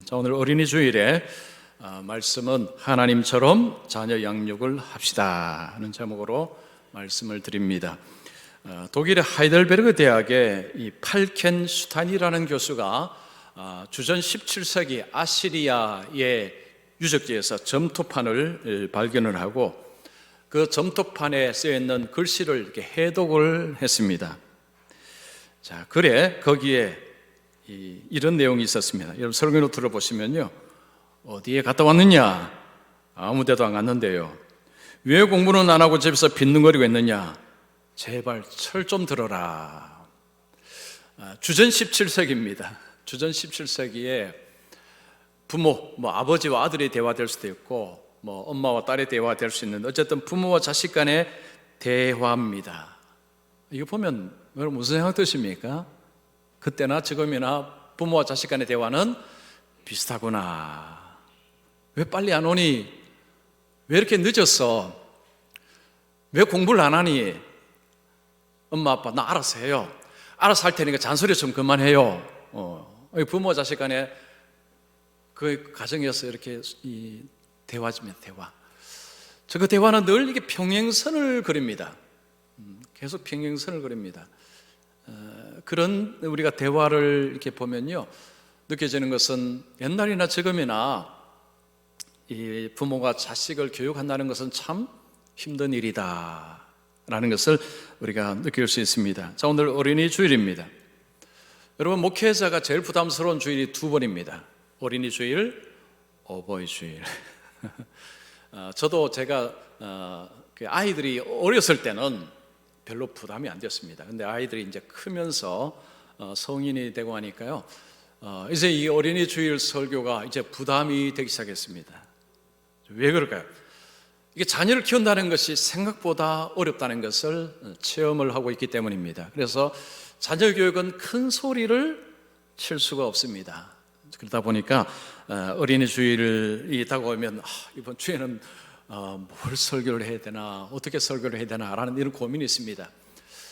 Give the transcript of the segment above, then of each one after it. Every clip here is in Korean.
자, 오늘 어린이 주일에 말씀은 하나님처럼 자녀 양육을 합시다 하는 제목으로 말씀을 드립니다. 독일의 하이델베르그 대학의 이 팔켄슈타인이라는 교수가 주전 17세기 아시리아의 유적지에서 점토판을 발견을 하고 그 점토판에 쓰여있는 글씨를 이렇게 해독을 했습니다. 자, 그래 거기에 이런 내용이 있었습니다. 여러분 설교 들어보시면요, 어디에 갔다 왔느냐? 아무 데도 안 갔는데요. 왜 공부는 안 하고 집에서 빈둥거리고 있느냐? 제발 철 좀 들어라. 주전 17세기입니다. 주전 17세기에 부모, 아버지와 아들의 대화 될 수도 있고 엄마와 딸의 대화 될 수 있는데, 어쨌든 부모와 자식 간의 대화입니다. 이거 보면 여러분 무슨 생각 드십니까? 그때나 지금이나 부모와 자식 간의 대화는 비슷하구나. 왜 빨리 안 오니? 왜 이렇게 늦었어? 왜 공부를 안 하니? 엄마 아빠 나 알아서 해요. 알아서 할 테니까 잔소리 좀 그만해요. 부모와 자식 간의 그 가정에서 이렇게 이 대화입니다. 대화. 그 대화는 늘 이게 평행선을 그립니다. 계속 평행선을 그립니다. 그런 우리가 대화를 이렇게 보면요, 느껴지는 것은 옛날이나 지금이나 이 부모가 자식을 교육한다는 것은 참 힘든 일이다 라는 것을 우리가 느낄 수 있습니다. 자, 오늘 어린이 주일입니다. 여러분, 목회자가 제일 부담스러운 주일이 두 번입니다. 어린이 주일, 어버이 주일. 저도 제가 아이들이 어렸을 때는 별로 부담이 안 됐습니다. 근데 아이들이 이제 크면서 성인이 되고 하니까요, 이제 이 어린이 주일 설교가 이제 부담이 되기 시작했습니다. 왜 그럴까요? 이게 자녀를 키운다는 것이 생각보다 어렵다는 것을 체험을 하고 있기 때문입니다. 그래서 자녀 교육은 큰 소리를 칠 수가 없습니다. 그러다 보니까 어린이 주일이 다가오면 이번 주에는 뭘 설교를 해야 되나, 어떻게 설교를 해야 되나 라는 이런 고민이 있습니다.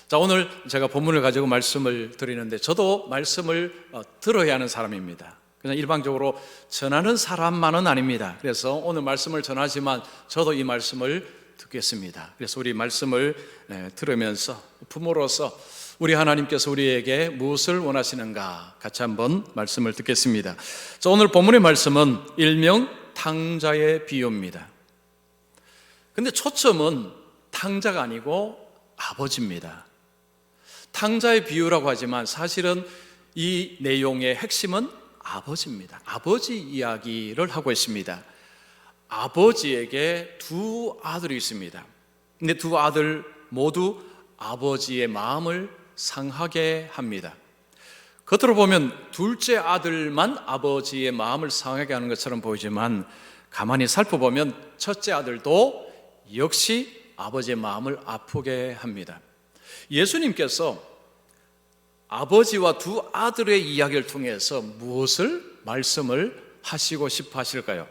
자, 오늘 제가 본문을 가지고 말씀을 드리는데, 저도 말씀을 들어야 하는 사람입니다. 그냥 일방적으로 전하는 사람만은 아닙니다. 그래서 오늘 말씀을 전하지만 저도 이 말씀을 듣겠습니다. 그래서 우리 말씀을 들으면서 부모로서 우리 하나님께서 우리에게 무엇을 원하시는가 같이 한번 말씀을 듣겠습니다. 자, 오늘 본문의 말씀은 일명 탕자의 비유입니다. 근데 초점은 탕자가 아니고 아버지입니다. 탕자의 비유라고 하지만 사실은 이 내용의 핵심은 아버지입니다. 아버지 이야기를 하고 있습니다. 아버지에게 두 아들이 있습니다. 근데 두 아들 모두 아버지의 마음을 상하게 합니다. 겉으로 보면 둘째 아들만 아버지의 마음을 상하게 하는 것처럼 보이지만, 가만히 살펴보면 첫째 아들도 역시 아버지의 마음을 아프게 합니다. 예수님께서 아버지와 두 아들의 이야기를 통해서 무엇을 말씀을 하시고 싶어 하실까요?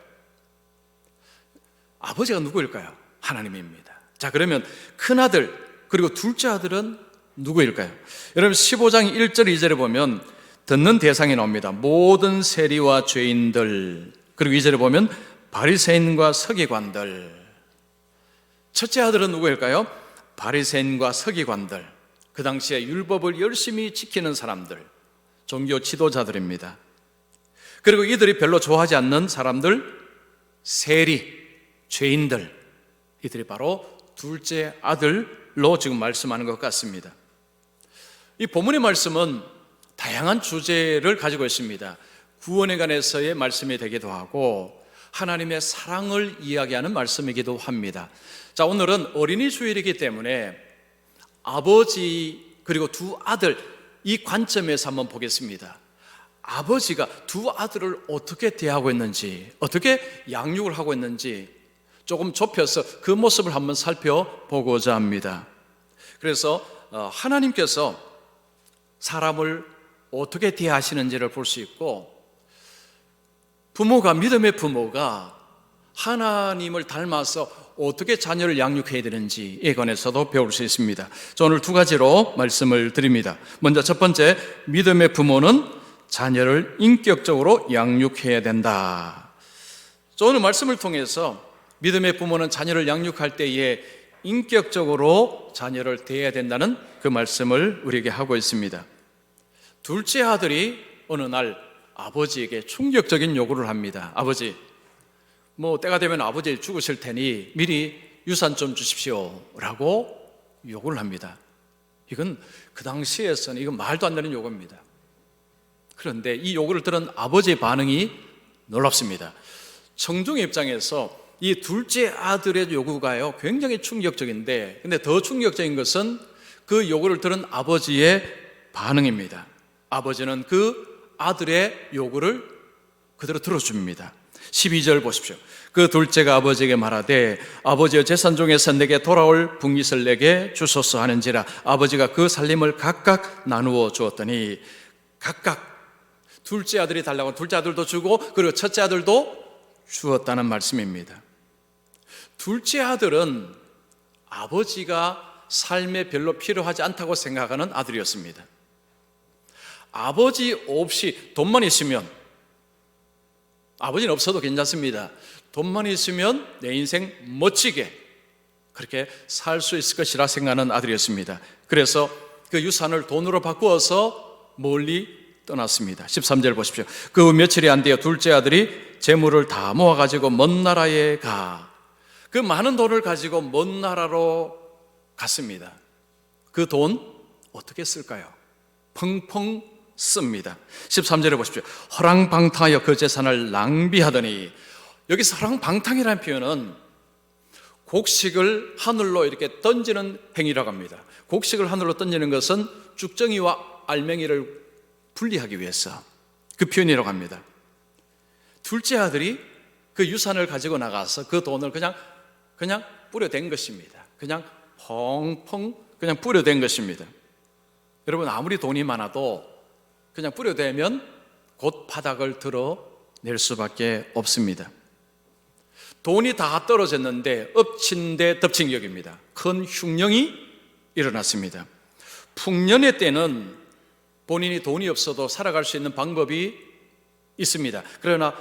아버지가 누구일까요? 하나님입니다. 자, 그러면 큰아들 그리고 둘째 아들은 누구일까요? 여러분 15장 1절 2절에 보면 듣는 대상이 나옵니다. 모든 세리와 죄인들, 그리고 2절에 보면 바리새인과 서기관들. 첫째 아들은 누구일까요? 바리새인과 서기관들, 그 당시에 율법을 열심히 지키는 사람들, 종교 지도자들입니다. 그리고 이들이 별로 좋아하지 않는 사람들, 세리, 죄인들, 이들이 바로 둘째 아들로 지금 말씀하는 것 같습니다. 이 본문의 말씀은 다양한 주제를 가지고 있습니다. 구원에 관해서의 말씀이 되기도 하고 하나님의 사랑을 이야기하는 말씀이기도 합니다. 자, 오늘은 어린이 주일이기 때문에 아버지 그리고 두 아들, 이 관점에서 한번 보겠습니다. 아버지가 두 아들을 어떻게 대하고 있는지, 어떻게 양육을 하고 있는지 조금 좁혀서 그 모습을 한번 살펴보고자 합니다. 그래서 하나님께서 사람을 어떻게 대하시는지를 볼 수 있고, 믿음의 부모가 하나님을 닮아서 어떻게 자녀를 양육해야 되는지에 관해서도 배울 수 있습니다. 오늘 두 가지로 말씀을 드립니다. 먼저 첫 번째, 믿음의 부모는 자녀를 인격적으로 양육해야 된다. 오늘 말씀을 통해서 믿음의 부모는 자녀를 양육할 때에 인격적으로 자녀를 대해야 된다는 그 말씀을 우리에게 하고 있습니다. 둘째 아들이 어느 날 아버지에게 충격적인 요구를 합니다. 아버지, 때가 되면 아버지 죽으실 테니 미리 유산 좀 주십시오 라고 요구를 합니다. 이건 그 당시에서는 이건 말도 안 되는 요구입니다. 그런데 이 요구를 들은 아버지의 반응이 놀랍습니다. 청중의 입장에서 이 둘째 아들의 요구가요 굉장히 충격적인데, 근데 더 충격적인 것은 그 요구를 들은 아버지의 반응입니다. 아버지는 그 아들의 요구를 그대로 들어줍니다. 12절 보십시오. 그 둘째가 아버지에게 말하되 아버지여 재산 중에서 내게 돌아올 분깃을 내게 주소서 하는지라. 아버지가 그 살림을 각각 나누어 주었더니, 각각 둘째 아들이 달라고 둘째 아들도 주고 그리고 첫째 아들도 주었다는 말씀입니다. 둘째 아들은 아버지가 삶에 별로 필요하지 않다고 생각하는 아들이었습니다. 아버지 없이 돈만 있으면, 아버지는 없어도 괜찮습니다. 돈만 있으면 내 인생 멋지게 그렇게 살 수 있을 것이라 생각하는 아들이었습니다. 그래서 그 유산을 돈으로 바꾸어서 멀리 떠났습니다. 13절 보십시오. 그 며칠이 안 되어 둘째 아들이 재물을 다 모아가지고 먼 나라에 가. 그 많은 돈을 가지고 먼 나라로 갔습니다. 그 돈 어떻게 쓸까요? 펑펑 씁니다. 13절에 보십시오. 허랑방탕하여 그 재산을 낭비하더니, 여기서 허랑방탕이라는 표현은 곡식을 하늘로 이렇게 던지는 행위라고 합니다. 곡식을 하늘로 던지는 것은 쭉정이와 알맹이를 분리하기 위해서 그 표현이라고 합니다. 둘째 아들이 그 유산을 가지고 나가서 그 돈을 그냥 뿌려댄 것입니다. 그냥 펑펑 그냥 뿌려댄 것입니다. 여러분, 아무리 돈이 많아도 그냥 뿌려대면 곧 바닥을 드러낼 수밖에 없습니다. 돈이 다 떨어졌는데 엎친 데 덮친 격입니다. 큰 흉령이 일어났습니다. 풍년의 때는 본인이 돈이 없어도 살아갈 수 있는 방법이 있습니다. 그러나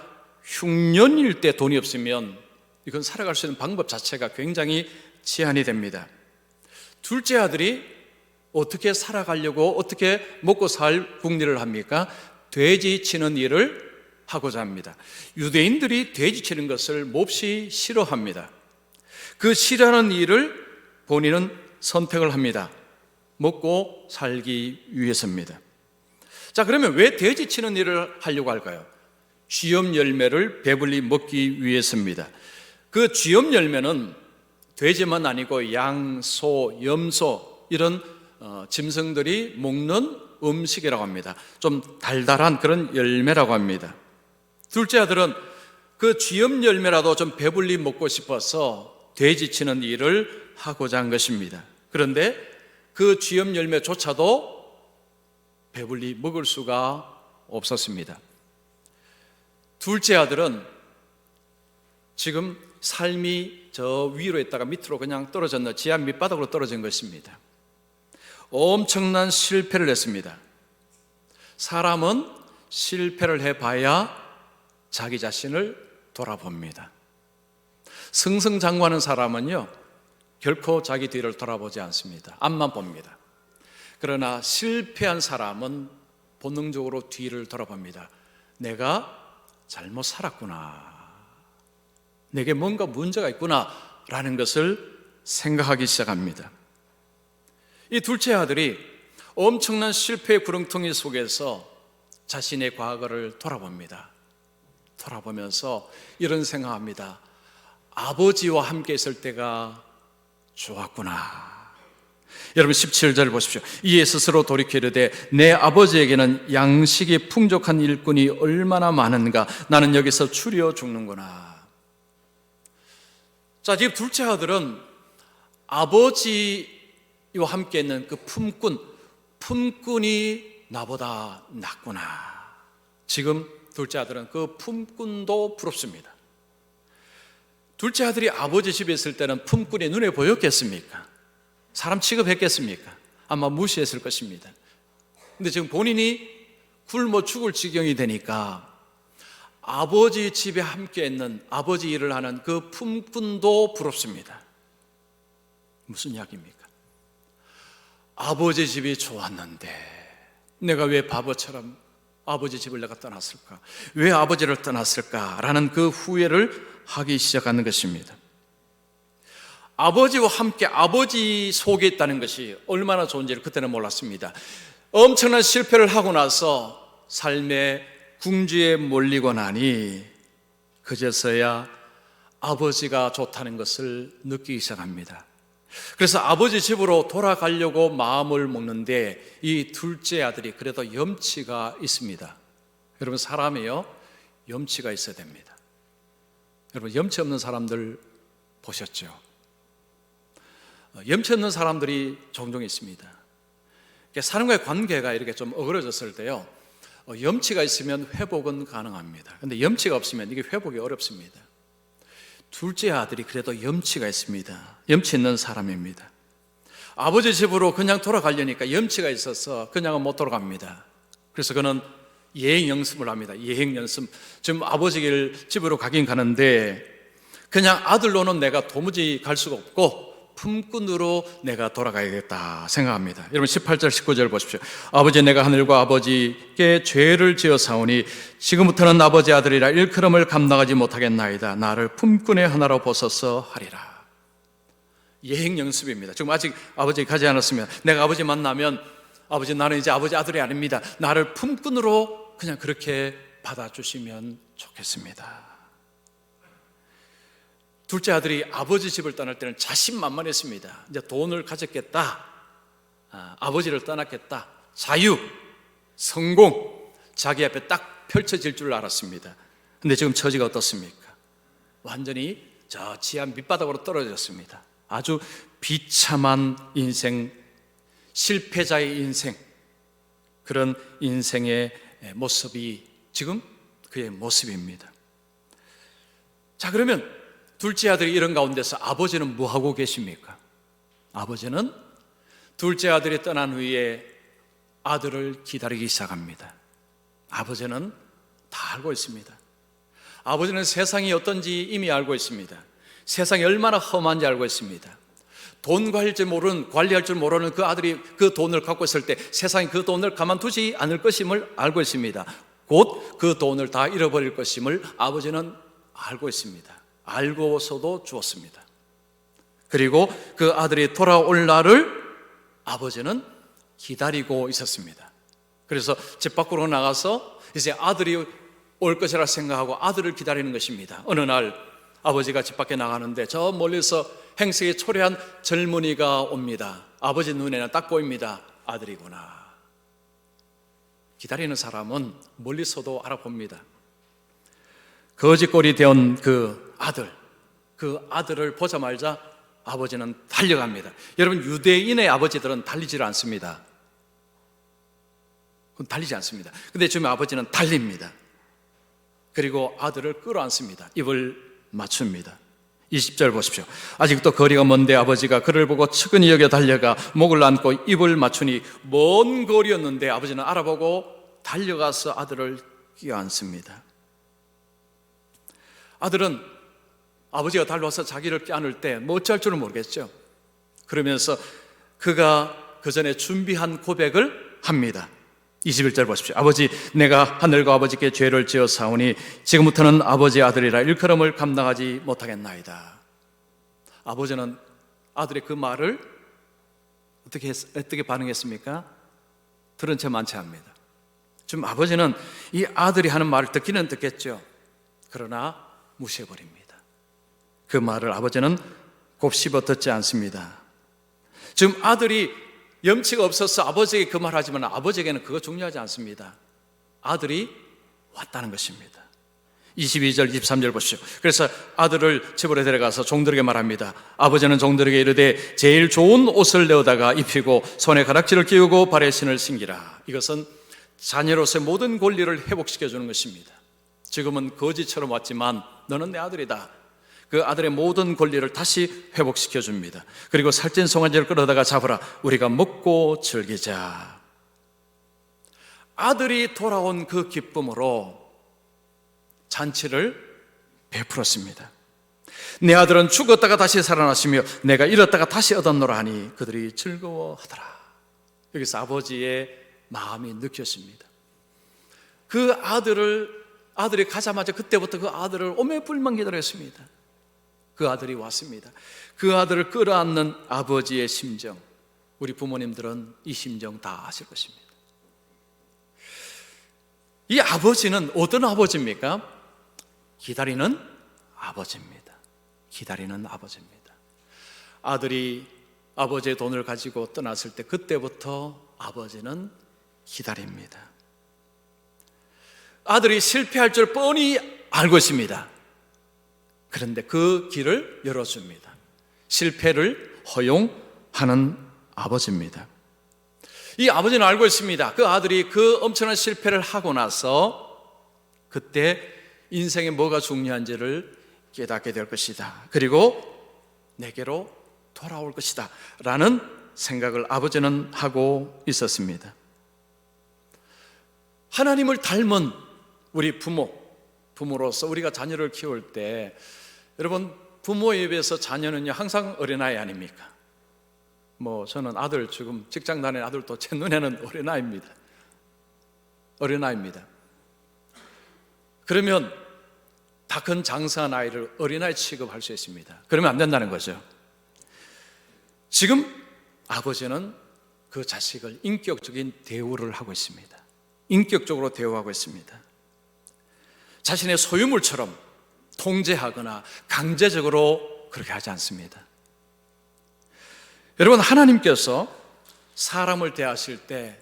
흉년일 때 돈이 없으면 이건 살아갈 수 있는 방법 자체가 굉장히 제한이 됩니다. 둘째 아들이 어떻게 살아가려고, 어떻게 먹고 살 궁리를 합니까? 돼지 치는 일을 하고자 합니다. 유대인들이 돼지 치는 것을 몹시 싫어합니다. 그 싫어하는 일을 본인은 선택을 합니다. 먹고 살기 위해서입니다. 자, 그러면 왜 돼지 치는 일을 하려고 할까요? 쥐염 열매를 배불리 먹기 위해서입니다. 그 쥐염 열매는 돼지만 아니고 양, 소, 염소 이런 짐승들이 먹는 음식이라고 합니다. 좀 달달한 그런 열매라고 합니다. 둘째 아들은 그 쥐염 열매라도 좀 배불리 먹고 싶어서 돼지 치는 일을 하고자 한 것입니다. 그런데 그 쥐염 열매조차도 배불리 먹을 수가 없었습니다. 둘째 아들은 지금 삶이 저 위로 있다가 밑으로 그냥 떨어졌는 지하 밑바닥으로 떨어진 것입니다. 엄청난 실패를 했습니다. 사람은 실패를 해봐야 자기 자신을 돌아봅니다. 승승장구하는 사람은요 결코 자기 뒤를 돌아보지 않습니다. 앞만 봅니다. 그러나 실패한 사람은 본능적으로 뒤를 돌아봅니다. 내가 잘못 살았구나, 내게 뭔가 문제가 있구나 라는 것을 생각하기 시작합니다. 이 둘째 아들이 엄청난 실패의 구렁텅이 속에서 자신의 과거를 돌아봅니다. 돌아보면서 이런 생각합니다. 아버지와 함께 있을 때가 좋았구나. 여러분 17절 보십시오. 이에 스스로 돌이켜 이르되 내 아버지에게는 양식이 풍족한 일꾼이 얼마나 많은가. 나는 여기서 추리어 죽는구나. 자, 지금 둘째 아들은 아버지와 함께 있는 그 품꾼이 나보다 낫구나. 지금 둘째 아들은 그 품꾼도 부럽습니다. 둘째 아들이 아버지 집에 있을 때는 품꾼이 눈에 보였겠습니까? 사람 취급했겠습니까? 아마 무시했을 것입니다. 근데 지금 본인이 굶어 죽을 지경이 되니까 아버지 집에 함께 있는 아버지 일을 하는 그 품꾼도 부럽습니다. 무슨 이야기입니까? 아버지 집이 좋았는데 내가 왜 바보처럼 아버지 집을 내가 떠났을까? 왜 아버지를 떠났을까? 라는 그 후회를 하기 시작하는 것입니다. 아버지와 함께 아버지 속에 있다는 것이 얼마나 좋은지를 그때는 몰랐습니다. 엄청난 실패를 하고 나서 삶의 궁지에 몰리고 나니 그제서야 아버지가 좋다는 것을 느끼기 시작합니다. 그래서 아버지 집으로 돌아가려고 마음을 먹는데 이 둘째 아들이 그래도 염치가 있습니다. 여러분, 사람이요, 염치가 있어야 됩니다. 여러분, 염치 없는 사람들 보셨죠? 염치 없는 사람들이 종종 있습니다. 사람과의 관계가 이렇게 좀 어그러졌을 때요, 염치가 있으면 회복은 가능합니다. 그런데 염치가 없으면 이게 회복이 어렵습니다. 둘째 아들이 그래도 염치가 있습니다. 염치 있는 사람입니다. 아버지 집으로 그냥 돌아가려니까 염치가 있어서 그냥은 못 돌아갑니다. 그래서 그는 예행 연습을 합니다. 예행 연습. 지금 아버지 집으로 가긴 가는데 그냥 아들로는 내가 도무지 갈 수가 없고 품꾼으로 내가 돌아가야겠다 생각합니다. 여러분 18절 19절 보십시오. 아버지, 내가 하늘과 아버지께 죄를 지어사오니 지금부터는 아버지 아들이라 일컬음을 감당하지 못하겠나이다. 나를 품꾼의 하나로 보소서 하리라. 예행 연습입니다. 지금 아직 아버지 가지 않았으면 내가 아버지 만나면 아버지, 나는 이제 아버지 아들이 아닙니다. 나를 품꾼으로 그냥 그렇게 받아주시면 좋겠습니다. 둘째 아들이 아버지 집을 떠날 때는 자신만만했습니다. 이제 돈을 가졌겠다, 아버지를 떠났겠다, 자유, 성공, 자기 앞에 딱 펼쳐질 줄 알았습니다. 근데 지금 처지가 어떻습니까? 완전히 저 지하 밑바닥으로 떨어졌습니다. 아주 비참한 인생, 실패자의 인생, 그런 인생의 모습이 지금 그의 모습입니다. 자, 그러면 둘째 아들이 이런 가운데서 아버지는 뭐 하고 계십니까? 아버지는 둘째 아들이 떠난 후에 아들을 기다리기 시작합니다. 아버지는 다 알고 있습니다. 아버지는 세상이 어떤지 이미 알고 있습니다. 세상이 얼마나 험한지 알고 있습니다. 돈 관리할 줄 모르는 그 아들이 그 돈을 갖고 있을 때 세상이 그 돈을 가만두지 않을 것임을 알고 있습니다. 곧 그 돈을 다 잃어버릴 것임을 아버지는 알고 있습니다. 알고서도 주었습니다. 그리고 그 아들이 돌아올 날을 아버지는 기다리고 있었습니다. 그래서 집 밖으로 나가서 이제 아들이 올 것이라 생각하고 아들을 기다리는 것입니다. 어느 날 아버지가 집 밖에 나가는데 저 멀리서 행색이 초래한 젊은이가 옵니다. 아버지 눈에는 딱 보입니다. 아들이구나. 기다리는 사람은 멀리서도 알아봅니다. 거지꼴이 되온 그 아들을 보자마자 아버지는 달려갑니다. 여러분, 유대인의 아버지들은 달리지를 않습니다. 그건 달리지 않습니다. 근데 지금 아버지는 달립니다. 그리고 아들을 끌어안습니다. 입을 맞춥니다. 20절 보십시오. 아직도 거리가 먼데 아버지가 그를 보고 측은히 여겨 달려가 목을 안고 입을 맞추니 먼 거리였는데 아버지는 알아보고 달려가서 아들을 끼어안습니다. 아들은 아버지가 달려와서 자기를 껴안을 때 뭐 어찌할 줄은 모르겠죠. 그러면서 그가 그 전에 준비한 고백을 합니다. 21절 보십시오. 아버지, 내가 하늘과 아버지께 죄를 지어 사오니 지금부터는 아버지 아들이라 일컬음을 감당하지 못하겠나이다. 아버지는 아들의 그 말을 어떻게 반응했습니까? 들은 채 만취합니다. 지금 아버지는 이 아들이 하는 말을 듣기는 듣겠죠. 그러나 무시해버립니다. 그 말을 아버지는 곱씹어 듣지 않습니다. 지금 아들이 염치가 없어서 아버지에게 그 말 하지만 아버지에게는 그거 중요하지 않습니다. 아들이 왔다는 것입니다. 22절 23절 보시죠. 그래서 아들을 집으로 데려가서 종들에게 말합니다. 아버지는 종들에게 이르되 제일 좋은 옷을 내어다가 입히고 손에 가락지를 끼우고 발에 신을 신기라. 이것은 자녀로서의 모든 권리를 회복시켜 주는 것입니다. 지금은 거지처럼 왔지만 너는 내 아들이다. 그 아들의 모든 권리를 다시 회복시켜 줍니다. 그리고 살찐 송아지를 끌어다가 잡으라. 우리가 먹고 즐기자. 아들이 돌아온 그 기쁨으로 잔치를 베풀었습니다. 내 아들은 죽었다가 다시 살아났으며 내가 잃었다가 다시 얻었노라 하니 그들이 즐거워하더라. 여기서 아버지의 마음이 느껴집니다. 그 아들이 가자마자 그때부터 그 아들을 오매불만 기다렸습니다. 그 아들이 왔습니다. 그 아들을 끌어안는 아버지의 심정, 우리 부모님들은 이 심정 다 아실 것입니다. 이 아버지는 어떤 아버지입니까? 기다리는 아버지입니다. 기다리는 아버지입니다. 아들이 아버지의 돈을 가지고 떠났을 때 그때부터 아버지는 기다립니다. 아들이 실패할 줄 뻔히 알고 있습니다. 그런데 그 길을 열어줍니다. 실패를 허용하는 아버지입니다. 이 아버지는 알고 있습니다. 그 아들이 그 엄청난 실패를 하고 나서 그때 인생에 뭐가 중요한지를 깨닫게 될 것이다. 그리고 내게로 돌아올 것이다 라는 생각을 아버지는 하고 있었습니다. 하나님을 닮은 우리 부모로서 우리가 자녀를 키울 때, 여러분, 부모에 비해서 자녀는요 항상 어린아이 아닙니까? 저는 아들, 지금 직장 다니는 아들도 제 눈에는 어린아이입니다. 그러면 다 큰 장사한 아이를 어린아이 취급할 수 있습니다. 그러면 안 된다는 거죠. 지금 아버지는 그 자식을 인격적인 대우를 하고 있습니다. 인격적으로 대우하고 있습니다. 자신의 소유물처럼 통제하거나 강제적으로 그렇게 하지 않습니다. 여러분, 하나님께서 사람을 대하실 때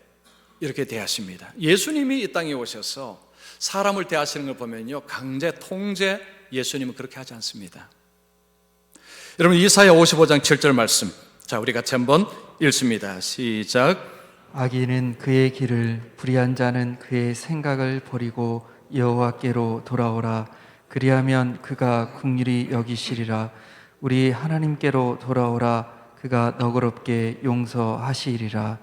이렇게 대하십니다. 예수님이 이 땅에 오셔서 사람을 대하시는 걸 보면요, 강제, 통제, 예수님은 그렇게 하지 않습니다. 여러분, 이사야 55장 7절 말씀, 자, 우리 같이 한번 읽습니다. 시작. 악인은 그의 길을, 불의한 자는 그의 생각을 버리고 여호와께로 돌아오라. 그리하면 그가 긍휼히 여기시리라. 우리 하나님께로 돌아오라. 그가 너그럽게 용서하시리라.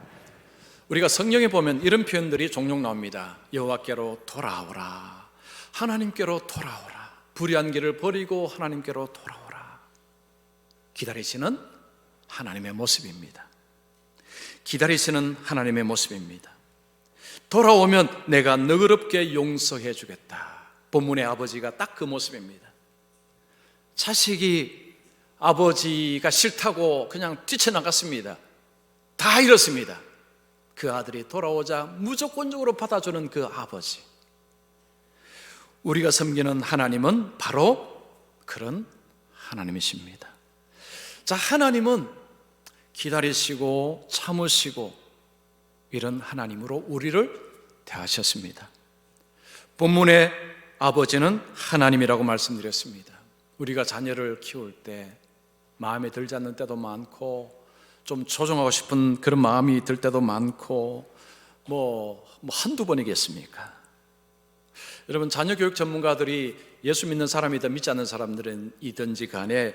우리가 성경에 보면 이런 표현들이 종종 나옵니다. 여호와께로 돌아오라, 하나님께로 돌아오라, 불의한 길을 버리고 하나님께로 돌아오라. 기다리시는 하나님의 모습입니다. 기다리시는 하나님의 모습입니다. 돌아오면 내가 너그럽게 용서해 주겠다. 본문의 아버지가 딱 그 모습입니다. 자식이 아버지가 싫다고 그냥 뛰쳐나갔습니다. 다 잃었습니다. 그 아들이 돌아오자 무조건적으로 받아주는 그 아버지. 우리가 섬기는 하나님은 바로 그런 하나님이십니다. 자, 하나님은 기다리시고 참으시고 이런 하나님으로 우리를 대하셨습니다. 본문의 아버지는 하나님이라고 말씀드렸습니다. 우리가 자녀를 키울 때 마음에 들지 않는 때도 많고, 좀 조정하고 싶은 그런 마음이 들 때도 많고, 한두 번이겠습니까? 여러분, 자녀 교육 전문가들이 예수 믿는 사람이든 믿지 않는 사람들이든지 간에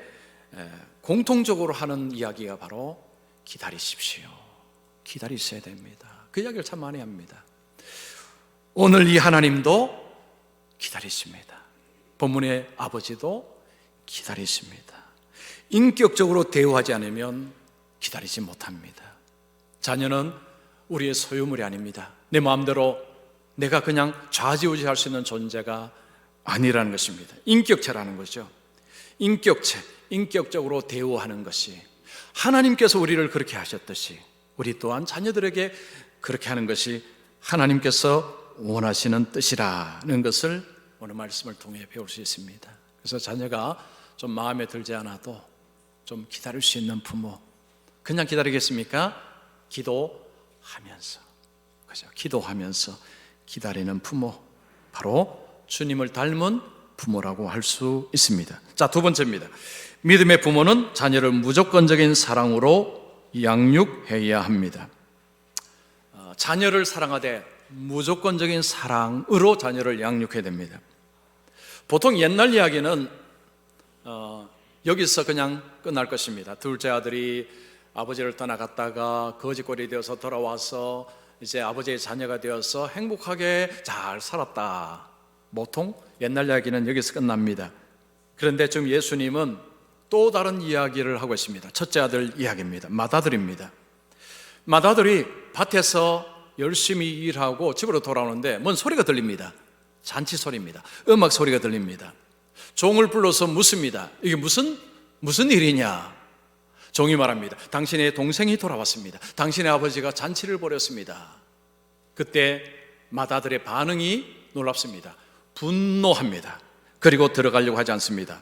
공통적으로 하는 이야기가 바로 기다리십시오. 기다리셔야 됩니다. 그 이야기를 참 많이 합니다. 오늘 이 하나님도 기다리십니다. 본문의 아버지도 기다리십니다. 인격적으로 대우하지 않으면 기다리지 못합니다. 자녀는 우리의 소유물이 아닙니다. 내 마음대로 내가 그냥 좌지우지할 수 있는 존재가 아니라는 것입니다. 인격체라는 거죠. 인격체, 인격적으로 대우하는 것이, 하나님께서 우리를 그렇게 하셨듯이 우리 또한 자녀들에게 그렇게 하는 것이 하나님께서 원하시는 뜻이라는 것을 오늘 말씀을 통해 배울 수 있습니다. 그래서 자녀가 좀 마음에 들지 않아도 좀 기다릴 수 있는 부모, 그냥 기다리겠습니까? 기도하면서, 그죠? 기도하면서 기다리는 부모, 바로 주님을 닮은 부모라고 할 수 있습니다. 자, 두 번째입니다. 믿음의 부모는 자녀를 무조건적인 사랑으로 양육해야 합니다. 자녀를 사랑하되 무조건적인 사랑으로 자녀를 양육해야 됩니다. 보통 옛날 이야기는 여기서 그냥 끝날 것입니다. 둘째 아들이 아버지를 떠나갔다가 거지꼴이 되어서 돌아와서 이제 아버지의 자녀가 되어서 행복하게 잘 살았다. 보통 옛날 이야기는 여기서 끝납니다. 그런데 지금 예수님은 또 다른 이야기를 하고 있습니다. 첫째 아들 이야기입니다. 맏아들입니다. 맏아들이 밭에서 열심히 일하고 집으로 돌아오는데 뭔 소리가 들립니다. 잔치 소리입니다. 음악 소리가 들립니다. 종을 불러서 묻습니다. 이게 무슨 일이냐? 종이 말합니다. 당신의 동생이 돌아왔습니다. 당신의 아버지가 잔치를 벌였습니다. 그때 맏아들의 반응이 놀랍습니다. 분노합니다. 그리고 들어가려고 하지 않습니다.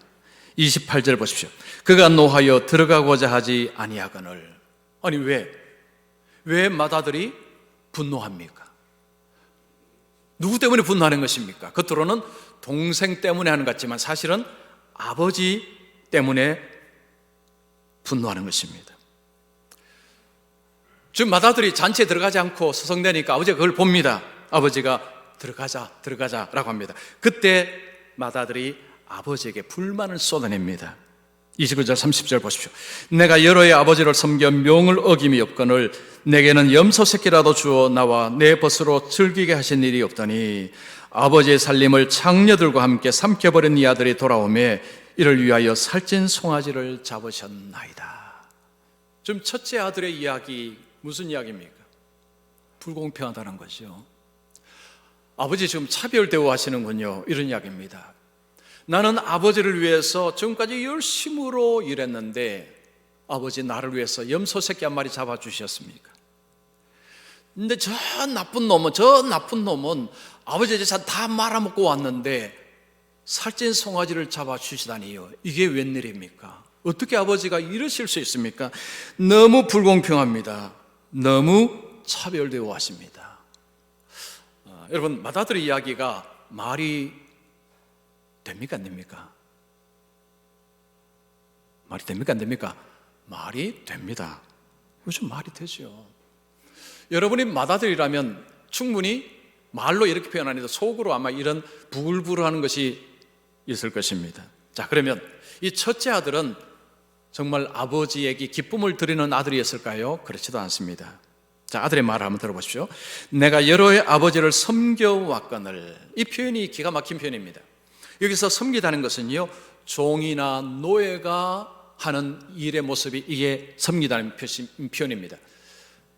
28절 보십시오. 그가 노하여 들어가고자 하지 아니하거늘. 아니 왜 맏아들이 분노합니까? 누구 때문에 분노하는 것입니까? 겉으로는 동생 때문에 하는 것 같지만 사실은 아버지 때문에 분노하는 것입니다. 지금 맏아들이 잔치에 들어가지 않고 서성대니까 아버지가 그걸 봅니다. 아버지가 들어가자 라고 합니다. 그때 맏아들이 아버지에게 불만을 쏟아냅니다. 29절 30절 보십시오. 내가 여러의 아버지를 섬겨 명을 어김이 없거늘 내게는 염소 새끼라도 주어 나와 내 벗으로 즐기게 하신 일이 없더니 아버지의 살림을 창녀들과 함께 삼켜버린 이 아들이 돌아오매 이를 위하여 살찐 송아지를 잡으셨나이다. 지금 첫째 아들의 이야기 무슨 이야기입니까? 불공평하다는 것이요. 아버지 지금 차별 대우하시는군요. 이런 이야기입니다. 나는 아버지를 위해서 지금까지 열심으로 일했는데 아버지 나를 위해서 염소 새끼 한 마리 잡아주셨습니까? 근데 저 나쁜 놈은 아버지의 재산 다 말아먹고 왔는데 살찐 송아지를 잡아주시다니요. 이게 웬일입니까? 어떻게 아버지가 이러실 수 있습니까? 너무 불공평합니다. 너무 차별 대우하십니다. 여러분, 맏아들의 이야기가 말이 됩니까? 안 됩니까? 말이 됩니까? 안 됩니까? 말이 됩니다. 요즘 말이 되죠. 여러분이 맏아들이라면 충분히 말로 이렇게 표현 안 해도 속으로 아마 이런 부글부글하는 것이 있을 것입니다. 자, 그러면 이 첫째 아들은 정말 아버지에게 기쁨을 드리는 아들이었을까요? 그렇지도 않습니다. 자, 아들의 말을 한번 들어보십시오. 내가 여러의 아버지를 섬겨왔거늘. 이 표현이 기가 막힌 표현입니다. 여기서 섬기다는 것은요, 종이나 노예가 하는 일의 모습이 이게 섬기다는 표현입니다.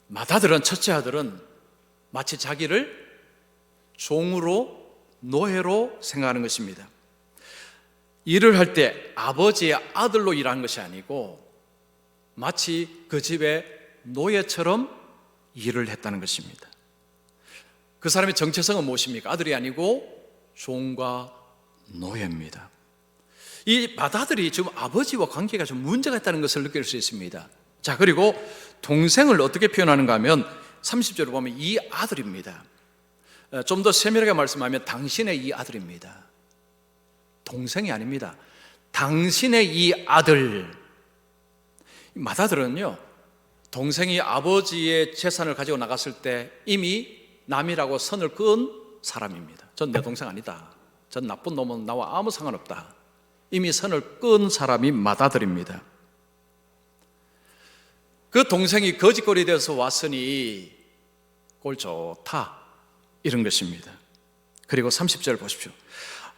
맏아들은, 첫째 아들은 마치 자기를 종으로, 노예로 생각하는 것입니다. 일을 할 때 아버지의 아들로 일하는 것이 아니고 마치 그 집의 노예처럼 일을 했다는 것입니다. 그 사람의 정체성은 무엇입니까? 아들이 아니고 종과 노예입니다. 이 맏아들이 지금 아버지와 관계가 좀 문제가 있다는 것을 느낄 수 있습니다. 자, 그리고 동생을 어떻게 표현하는가 하면 30절을 보면 이 아들입니다. 좀 더 세밀하게 말씀하면 당신의 이 아들입니다. 동생이 아닙니다. 당신의 이 아들. 맏아들은요, 동생이 아버지의 재산을 가지고 나갔을 때 이미 남이라고 선을 그은 사람입니다. 전 내 동생 아니다. 전 나쁜 놈은 나와 아무 상관없다. 이미 선을 그은 사람이 맏아들입니다. 그 동생이 거짓거리 되어서 왔으니 꼴 좋다, 이런 것입니다. 그리고 30절 보십시오.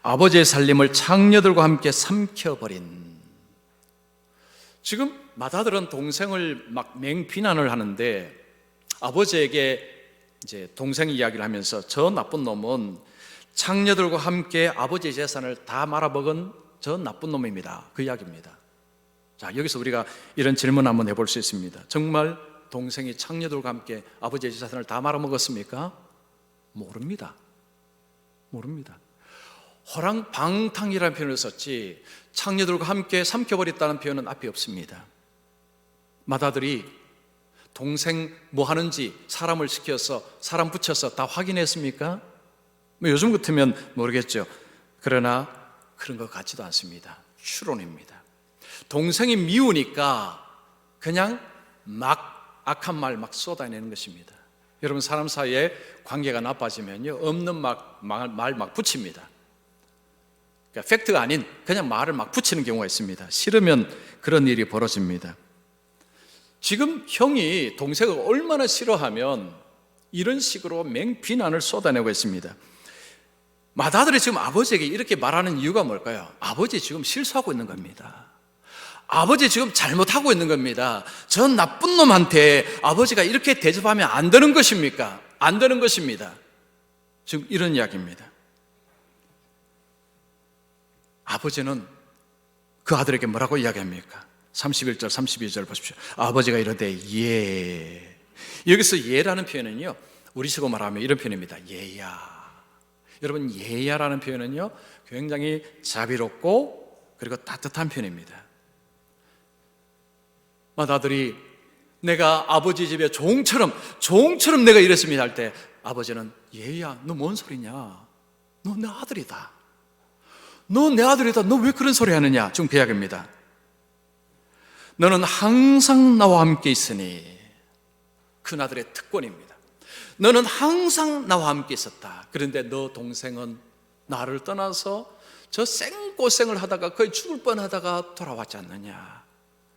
아버지의 살림을 창녀들과 함께 삼켜버린. 지금 맏아들은 동생을 막 맹비난을 하는데 아버지에게 이제 동생 이야기를 하면서 저 나쁜 놈은 창녀들과 함께 아버지의 재산을 다 말아먹은 저 나쁜 놈입니다. 그 이야기입니다. 자, 여기서 우리가 이런 질문 한번 해볼 수 있습니다. 정말 동생이 창녀들과 함께 아버지의 재산을 다 말아먹었습니까? 모릅니다. 호랑방탕이라는 표현을 썼지 창녀들과 함께 삼켜버렸다는 표현은 앞에 없습니다. 맏아들이 동생 뭐 하는지 사람을 시켜서 사람 붙여서 다 확인했습니까? 요즘 같으면 모르겠죠. 그러나 그런 것 같지도 않습니다. 추론입니다. 동생이 미우니까 그냥 막 악한 말 막 쏟아내는 것입니다. 여러분, 사람 사이에 관계가 나빠지면요, 없는 말 막 붙입니다. 그러니까 팩트가 아닌 그냥 말을 막 붙이는 경우가 있습니다. 싫으면 그런 일이 벌어집니다. 지금 형이 동생을 얼마나 싫어하면 이런 식으로 맹비난을 쏟아내고 있습니다. 맏아들이 지금 아버지에게 이렇게 말하는 이유가 뭘까요? 아버지 지금 실수하고 있는 겁니다. 아버지 지금 잘못하고 있는 겁니다. 저 나쁜 놈한테 아버지가 이렇게 대접하면 안 되는 것입니까? 안 되는 것입니다. 지금 이런 이야기입니다. 아버지는 그 아들에게 뭐라고 이야기합니까? 31절, 32절 보십시오. 아버지가 이르되 예. 여기서 예라는 표현은요, 우리식으로 말하면 이런 표현입니다. 예야. 여러분, 예야라는 표현은요, 굉장히 자비롭고 그리고 따뜻한 표현입니다. 맏아들이 내가 아버지 집에 종처럼 내가 이랬습니다 할 때 아버지는 얘야, 너 뭔 소리냐? 너 내 아들이다. 너 내 아들이다. 너 왜 그런 소리 하느냐? 지금 그 이야기입니다. 너는 항상 나와 함께 있으니, 큰아들의 특권입니다. 너는 항상 나와 함께 있었다. 그런데 너 동생은 나를 떠나서 저 생고생을 하다가 거의 죽을 뻔하다가 돌아왔지 않느냐?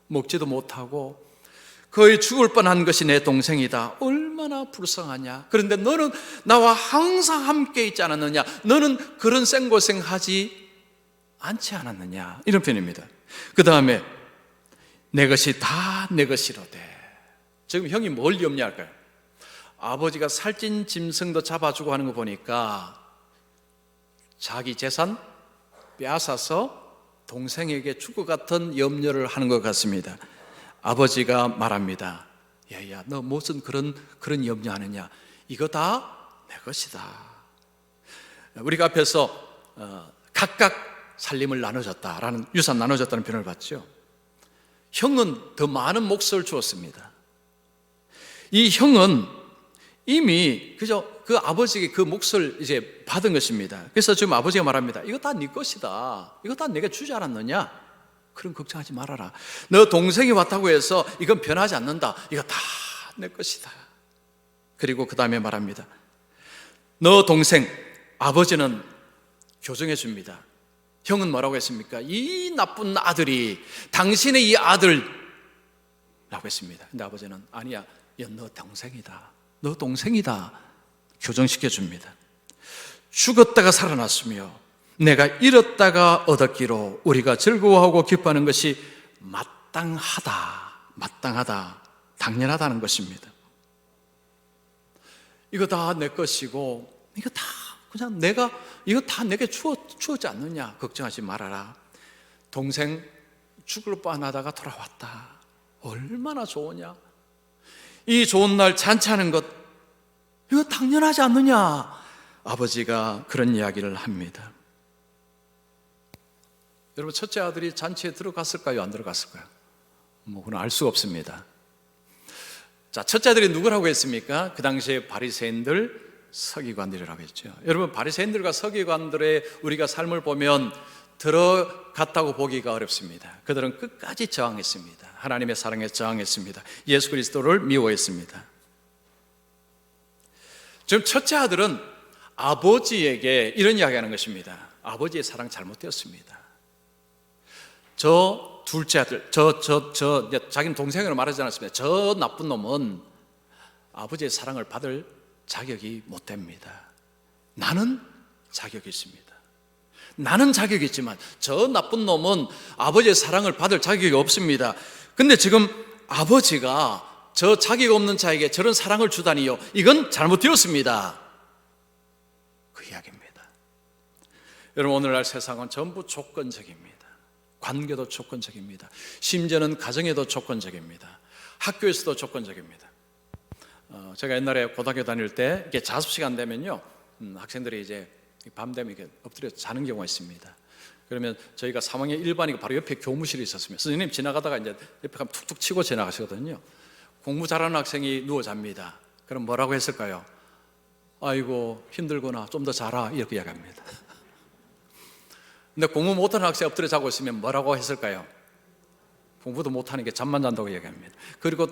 먹지도 못하고 거의 죽을 뻔한 것이 내 동생이다. 얼마나 불쌍하냐. 그런데 너는 나와 항상 함께 있지 않았느냐. 너는 그런 생고생하지 않지 않았느냐. 이런 표현입니다. 그 다음에 내 것이 다 내 것이로되. 지금 형이 뭘 염려할까요? 아버지가 살찐 짐승도 잡아주고 하는 거 보니까 자기 재산 빼앗아서 동생에게 줄 것 같은 염려를 하는 것 같습니다. 아버지가 말합니다. 야야, 너 무슨 그런 염려하느냐? 이거 다 내 것이다. 우리가 앞에서 각각 살림을 나눠줬다라는, 유산 나눠줬다는 표현을 봤죠. 형은 더 많은 몫을 주었습니다. 이 형은 이미 그저 그 아버지에게 그 몫을 이제 받은 것입니다. 그래서 지금 아버지가 말합니다. 이거 다 네 것이다. 이거 다 내가 주지 않았느냐? 그럼 걱정하지 말아라. 너 동생이 왔다고 해서 이건 변하지 않는다. 이거 다 내 것이다. 그리고 그 다음에 말합니다. 너 동생, 아버지는 교정해 줍니다. 형은 뭐라고 했습니까? 이 나쁜 아들이 당신의 이 아들 라고 했습니다. 근데 아버지는 아니야, 너 동생이다. 너 동생이다. 교정시켜 줍니다. 죽었다가 살아났으며 내가 잃었다가 얻었기로 우리가 즐거워하고 기뻐하는 것이 마땅하다, 당연하다는 것입니다. 이거 다 내 것이고 이거 다 그냥 이거 다 내게 주었지 않느냐? 걱정하지 말아라. 동생 죽을 뻔하다가 돌아왔다. 얼마나 좋으냐? 이 좋은 날 잔치하는 것, 이거 당연하지 않느냐? 아버지가 그런 이야기를 합니다. 여러분, 첫째 아들이 잔치에 들어갔을까요? 안 들어갔을까요? 그건 알 수가 없습니다. 자, 첫째 아들이 누구라고 했습니까? 그 당시에 바리새인들, 서기관들이라고 했죠. 여러분, 바리새인들과 서기관들의 우리가 삶을 보면 들어갔다고 보기가 어렵습니다. 그들은 끝까지 저항했습니다. 하나님의 사랑에 저항했습니다. 예수 그리스도를 미워했습니다. 지금 첫째 아들은 아버지에게 이런 이야기하는 것입니다. 아버지의 사랑 잘못되었습니다. 저 둘째 아들, 자기는 동생으로 말하지 않았습니다. 저 나쁜 놈은 아버지의 사랑을 받을 자격이 못 됩니다. 나는 자격이 있습니다. 나는 자격이 있지만 저 나쁜 놈은 아버지의 사랑을 받을 자격이 없습니다. 근데 지금 아버지가 저 자격 없는 자에게 저런 사랑을 주다니요, 이건 잘못되었습니다. 그 이야기입니다. 여러분, 오늘날 세상은 전부 조건적입니다. 관계도 조건적입니다. 심지어는 가정에도 조건적입니다. 학교에서도 조건적입니다. 제가 옛날에 고등학교 다닐 때 이렇게 자습 시간 되면요, 학생들이 이제 밤 되면 이렇게 엎드려 자는 경우가 있습니다. 그러면 저희가 3학년 1반이고 바로 옆에 교무실이 있었습니다. 선생님 지나가다가 이제 옆에 가면 툭툭 치고 지나가시거든요. 공부 잘하는 학생이 누워 잡니다. 그럼 뭐라고 했을까요? 아이고 힘들구나, 좀 더 자라, 이렇게 이야기합니다. 근데 공부 못하는 학생이 엎드려 자고 있으면 뭐라고 했을까요? 공부도 못하는 게 잠만 잔다고 이야기합니다. 그리고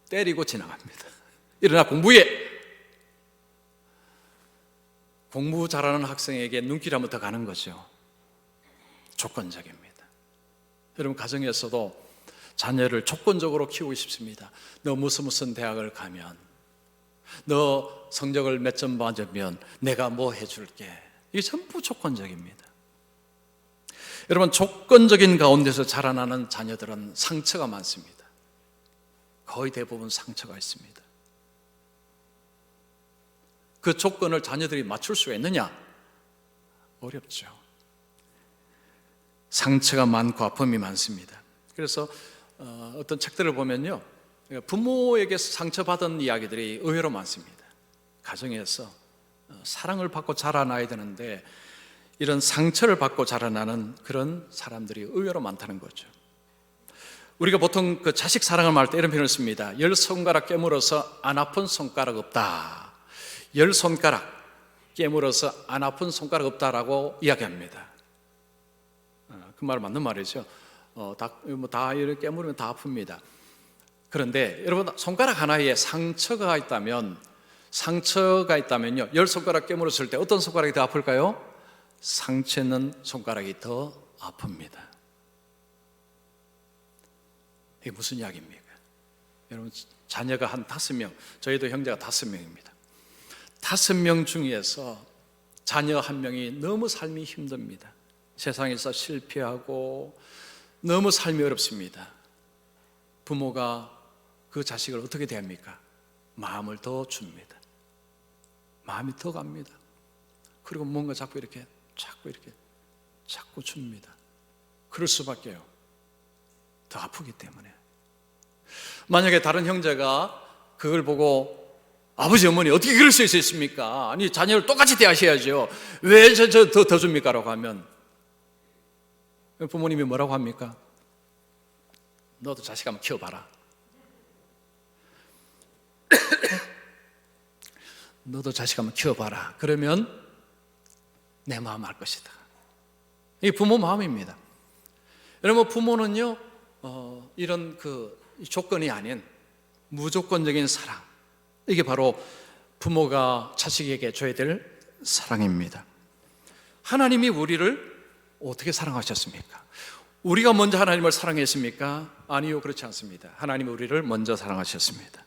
때리고 지나갑니다. 일어나 공부해! 공부 잘하는 학생에게 눈길 한번 더 가는 거죠. 조건적입니다. 여러분, 가정에서도 자녀를 조건적으로 키우고 싶습니다. 너 무슨 대학을 가면, 너 성적을 몇 점 맞으면 내가 뭐 해줄게. 이게 전부 조건적입니다. 여러분, 조건적인 가운데서 자라나는 자녀들은 상처가 많습니다. 거의 대부분 상처가 있습니다. 그 조건을 자녀들이 맞출 수가 있느냐? 어렵죠. 상처가 많고 아픔이 많습니다. 그래서 어떤 책들을 보면요, 부모에게 상처받은 이야기들이 의외로 많습니다. 가정에서 사랑을 받고 자라나야 되는데 이런 상처를 받고 자라나는 그런 사람들이 의외로 많다는 거죠. 우리가 보통 그 자식 사랑을 말할 때 이런 표현을 씁니다. 10손가락 깨물어서 안 아픈 손가락 없다. 10손가락 깨물어서 안 아픈 손가락 없다라고 이야기합니다. 그 말 맞는 말이죠. 다 이렇게 깨물으면 다 아픕니다. 그런데 여러분, 손가락 하나에 상처가 있다면요, 10손가락 깨물었을 때 어떤 손가락이 더 아플까요? 상처 있는 손가락이 더 아픕니다. 이게 무슨 이야기입니까? 여러분, 자녀가 한 5명, 저희도 형제가 5명입니다. 5명 중에서 자녀 1명이 너무 삶이 힘듭니다. 세상에서 실패하고 너무 삶이 어렵습니다. 부모가 그 자식을 어떻게 대합니까? 마음을 더 줍니다. 마음이 더 갑니다. 그리고 뭔가 자꾸 이렇게 줍니다. 그럴 수밖에요. 더 아프기 때문에. 만약에 다른 형제가 그걸 보고 아버지, 어머니 어떻게 그럴 수 있습니까? 아니, 자녀를 똑같이 대하셔야죠. 왜 더 줍니까? 라고 하면 부모님이 뭐라고 합니까? 너도 자식 한번 키워봐라. 너도 자식 한번 키워봐라. 그러면 내 마음 알 것이다. 이게 부모 마음입니다. 여러분, 부모는요, 이런 그 조건이 아닌 무조건적인 사랑, 이게 바로 부모가 자식에게 줘야 될 사랑입니다. 하나님이 우리를 어떻게 사랑하셨습니까? 우리가 먼저 하나님을 사랑했습니까? 아니요, 그렇지 않습니다. 하나님이 우리를 먼저 사랑하셨습니다.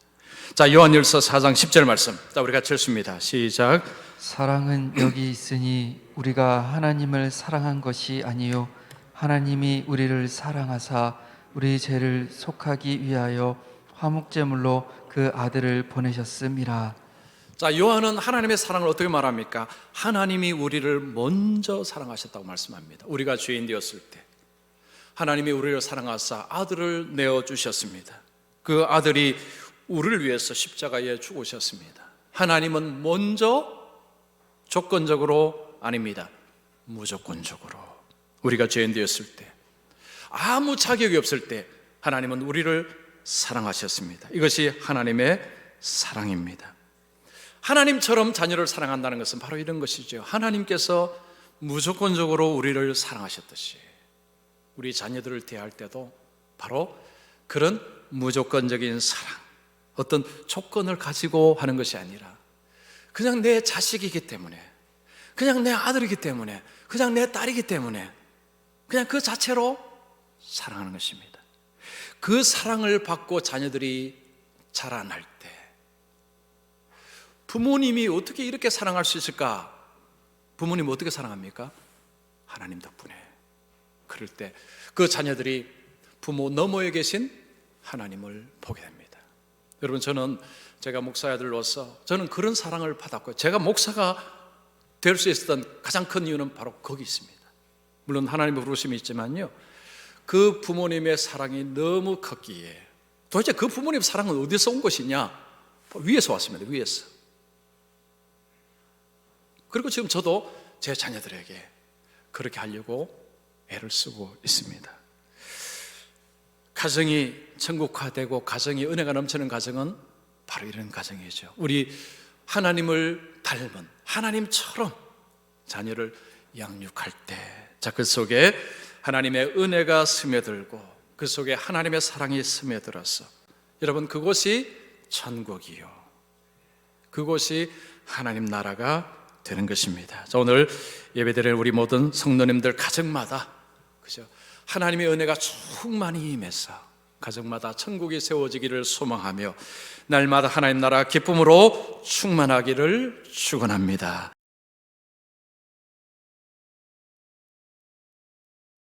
자, 요한일서 4장 10절 말씀, 자, 우리 같이 읽습니다. 시작. 사랑은 여기 있으니 우리가 하나님을 사랑한 것이 아니요 하나님이 우리를 사랑하사 우리 죄를 속하기 위하여 화목제물로 그 아들을 보내셨음이라. 자, 요한은 하나님의 사랑을 어떻게 말합니까? 하나님이 우리를 먼저 사랑하셨다고 말씀합니다. 우리가 죄인 되었을 때 하나님이 우리를 사랑하사 아들을 내어주셨습니다. 그 아들이 우리를 위해서 십자가에 죽으셨습니다. 하나님은 먼저, 조건적으로 아닙니다. 무조건적으로. 우리가 죄인 되었을 때, 아무 자격이 없을 때 하나님은 우리를 사랑하셨습니다. 이것이 하나님의 사랑입니다. 하나님처럼 자녀를 사랑한다는 것은 바로 이런 것이죠. 하나님께서 무조건적으로 우리를 사랑하셨듯이 우리 자녀들을 대할 때도 바로 그런 무조건적인 사랑, 어떤 조건을 가지고 하는 것이 아니라 그냥 내 자식이기 때문에, 그냥 내 아들이기 때문에, 그냥 내 딸이기 때문에 그냥 그 자체로 사랑하는 것입니다. 그 사랑을 받고 자녀들이 자라날 때 부모님이 어떻게 이렇게 사랑할 수 있을까? 부모님 어떻게 사랑합니까? 하나님 덕분에. 그럴 때 그 자녀들이 부모 너머에 계신 하나님을 보게 됩니다. 여러분, 저는 제가 목사 아들로서 저는 그런 사랑을 받았고요. 제가 목사가 될 수 있었던 가장 큰 이유는 바로 거기 있습니다. 물론 하나님의 부르심이 있지만요, 그 부모님의 사랑이 너무 컸기에 도대체 그 부모님 사랑은 어디서 온 것이냐? 위에서 왔습니다. 위에서. 그리고 지금 저도 제 자녀들에게 그렇게 하려고 애를 쓰고 있습니다. 가정이 천국화되고 가정이 은혜가 넘치는 가정은 바로 이런 가정이죠. 우리 하나님을 닮은 하나님처럼 자녀를 양육할 때, 자, 그 속에 하나님의 은혜가 스며들고 그 속에 하나님의 사랑이 스며들어서 여러분, 그곳이 천국이요, 그곳이 하나님 나라가 되는 것입니다. 자, 오늘 예배드리는 우리 모든 성도님들 가정마다, 그죠? 하나님의 은혜가 충만히 임해서 가정마다 천국이 세워지기를 소망하며 날마다 하나님 나라 기쁨으로 충만하기를 축원합니다.